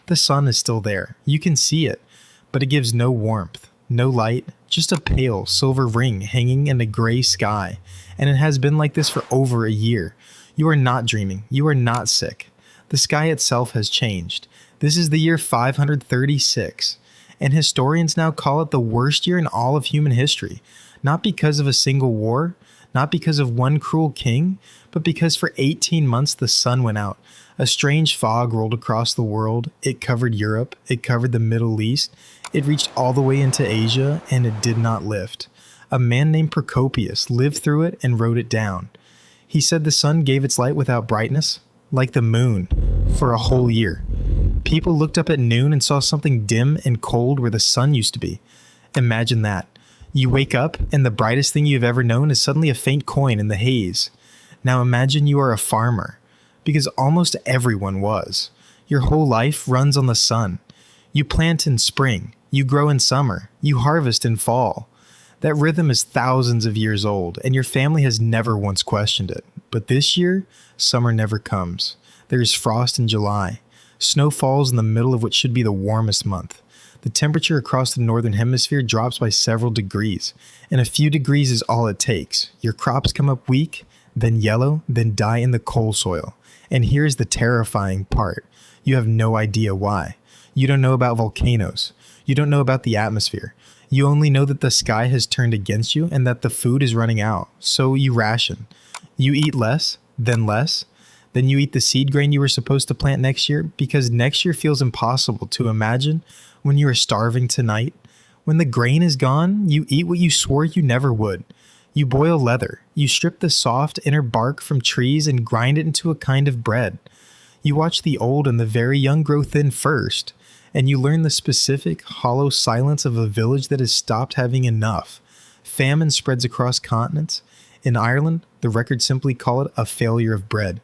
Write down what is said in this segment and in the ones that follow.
The sun is still there. You can see it, but it gives no warmth, no light, just a pale silver ring hanging in a gray sky, and it has been like this for over a year. You are not dreaming. You are not sick. The sky itself has changed. This is the year 536, and historians now call it the worst year in all of human history, not because of a single war, not because of one cruel king, but because for 18 months the sun went out. A strange fog rolled across the world. It covered Europe. It covered the Middle East. It reached all the way into Asia, and it did not lift. A man named Procopius lived through it and wrote it down. He said the sun gave its light without brightness, like the moon, for a whole year. People looked up at noon and saw something dim and cold where the sun used to be. Imagine that. You wake up, and the brightest thing you've ever known is suddenly a faint coin in the haze. Now imagine you are a farmer, because almost everyone was. Your whole life runs on the sun. You plant in spring, you grow in summer, you harvest in fall. That rhythm is thousands of years old, and your family has never once questioned it. But this year, summer never comes. There is frost in July. Snow falls in the middle of what should be the warmest month. The temperature across the northern hemisphere drops by several degrees, and a few degrees is all it takes. Your crops come up weak, then yellow, then die in the coal soil. And here's the terrifying part. You have no idea why. You don't know about volcanoes. You don't know about the atmosphere. You only know that the sky has turned against you and that the food is running out. So you ration. You eat less. Then you eat the seed grain you were supposed to plant next year, because next year feels impossible to imagine when you are starving tonight. When the grain is gone, you eat what you swore you never would. You boil leather. You strip the soft inner bark from trees and grind it into a kind of bread. You watch the old and the very young grow thin first, and you learn the specific, hollow silence of a village that has stopped having enough. Famine spreads across continents. In Ireland, the records simply call it a failure of bread.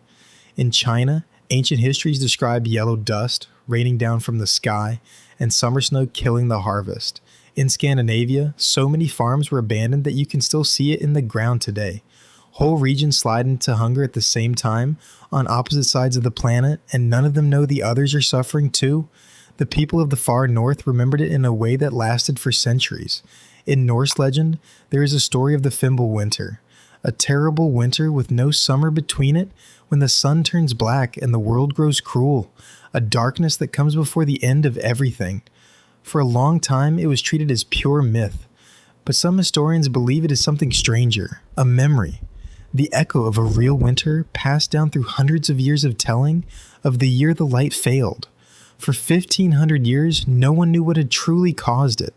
In China, ancient histories describe yellow dust raining down from the sky and summer snow killing the harvest. In Scandinavia, so many farms were abandoned that you can still see it in the ground today. Whole regions slide into hunger at the same time on opposite sides of the planet, and none of them know the others are suffering too. The people of the far north remembered it in a way that lasted for centuries. In Norse legend, there is a story of the Fimbulwinter, a terrible winter with no summer between it, when the sun turns black and the world grows cruel, a darkness that comes before the end of everything. For a long time, it was treated as pure myth, but some historians believe it is something stranger, a memory, the echo of a real winter passed down through hundreds of years of telling of the year the light failed. For 1,500 years, no one knew what had truly caused it.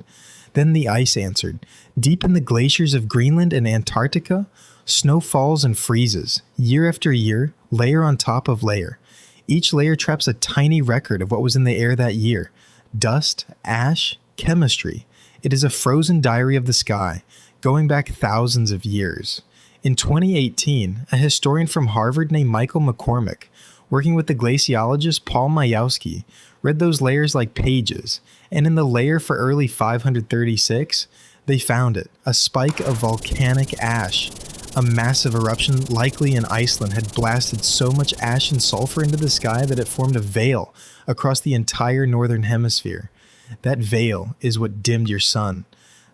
Then the ice answered. Deep in the glaciers of Greenland and Antarctica, snow falls and freezes, year after year, layer on top of layer. Each layer traps a tiny record of what was in the air that year. Dust, ash, chemistry. It is a frozen diary of the sky, going back thousands of years. In 2018, a historian from Harvard named Michael McCormick, working with the glaciologist Paul Majewski, read those layers like pages, and in the layer for early 536, they found it, a spike of volcanic ash. A massive eruption, likely in Iceland, had blasted so much ash and sulfur into the sky that it formed a veil across the entire northern hemisphere. That veil is what dimmed your sun.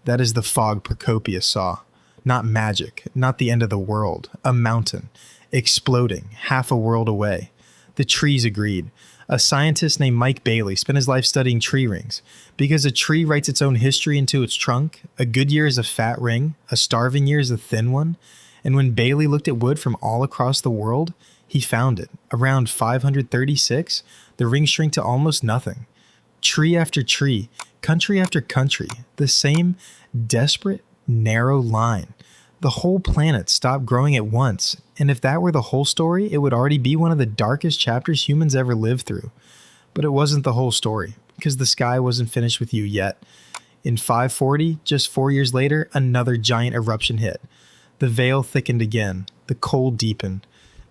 That is the fog Procopius saw. Not magic, not the end of the world, a mountain, exploding half a world away. The trees agreed. A scientist named Mike Bailey spent his life studying tree rings. Because a tree writes its own history into its trunk, a good year is a fat ring, a starving year is a thin one. And when Bailey looked at wood from all across the world, he found it. Around 536, the ring shrank to almost nothing. Tree after tree, country after country, the same desperate, narrow line. The whole planet stopped growing at once, and if that were the whole story, it would already be one of the darkest chapters humans ever lived through. But it wasn't the whole story, because the sky wasn't finished with you yet. In 540, just 4 years later, another giant eruption hit. The veil thickened again. The cold deepened.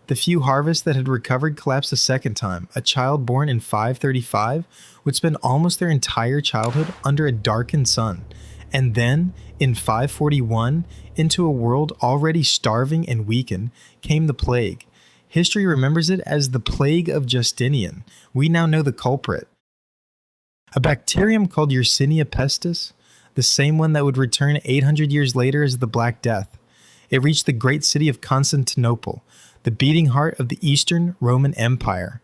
The few harvests that had recovered collapsed a second time. A child born in 535 would spend almost their entire childhood under a darkened sun. And then, in 541, into a world already starving and weakened, came the plague. History remembers it as the Plague of Justinian. We now know the culprit. A bacterium called Yersinia pestis, the same one that would return 800 years later as the Black Death. It reached the great city of Constantinople, the beating heart of the Eastern Roman Empire.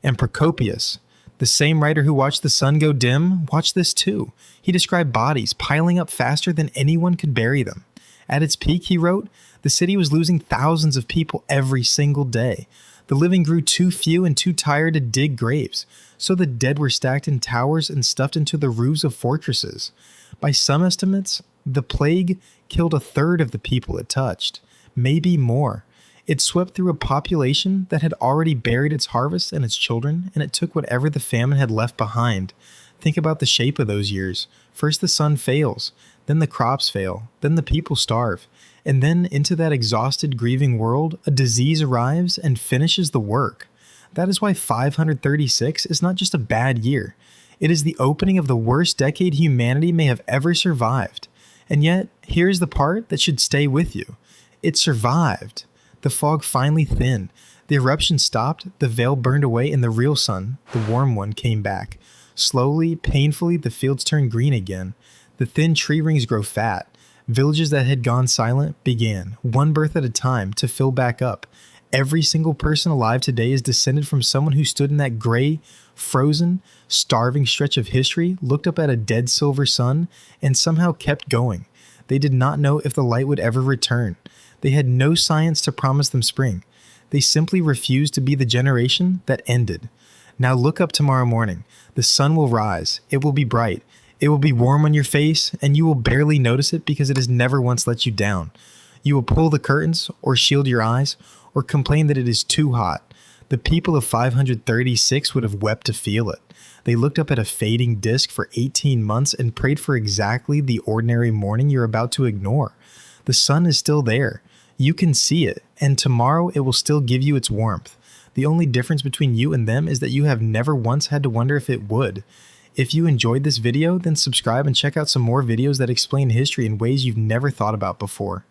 And Procopius, the same writer who watched the sun go dim, watched this too. He described bodies piling up faster than anyone could bury them. At its peak, he wrote, the city was losing thousands of people every single day. The living grew too few and too tired to dig graves, so the dead were stacked in towers and stuffed into the roofs of fortresses. By some estimates, the plague killed a third of the people it touched, maybe more. It swept through a population that had already buried its harvest and its children, and it took whatever the famine had left behind. Think about the shape of those years. First the sun fails, then the crops fail, then the people starve, and then into that exhausted, grieving world, a disease arrives and finishes the work. That is why 536 is not just a bad year. It is the opening of the worst decade humanity may have ever survived. And yet, here's the part that should stay with you. It survived. The fog finally thinned. The eruption stopped, the veil burned away, and the real sun, the warm one, came back. Slowly, painfully, the fields turned green again. The thin tree rings grow fat. Villages that had gone silent began, one birth at a time, to fill back up. Every single person alive today is descended from someone who stood in that gray, frozen, starving stretch of history, looked up at a dead silver sun, and somehow kept going. They did not know if the light would ever return. They had no science to promise them spring. They simply refused to be the generation that ended. Now look up tomorrow morning. The sun will rise. It will be bright. It will be warm on your face, and you will barely notice it because it has never once let you down. You will pull the curtains, or shield your eyes, or complain that it is too hot. The people of 536 would have wept to feel it. They looked up at a fading disk for 18 months and prayed for exactly the ordinary morning you're about to ignore. The sun is still there. You can see it, and tomorrow it will still give you its warmth. The only difference between you and them is that you have never once had to wonder if it would. If you enjoyed this video, then subscribe and check out some more videos that explain history in ways you've never thought about before.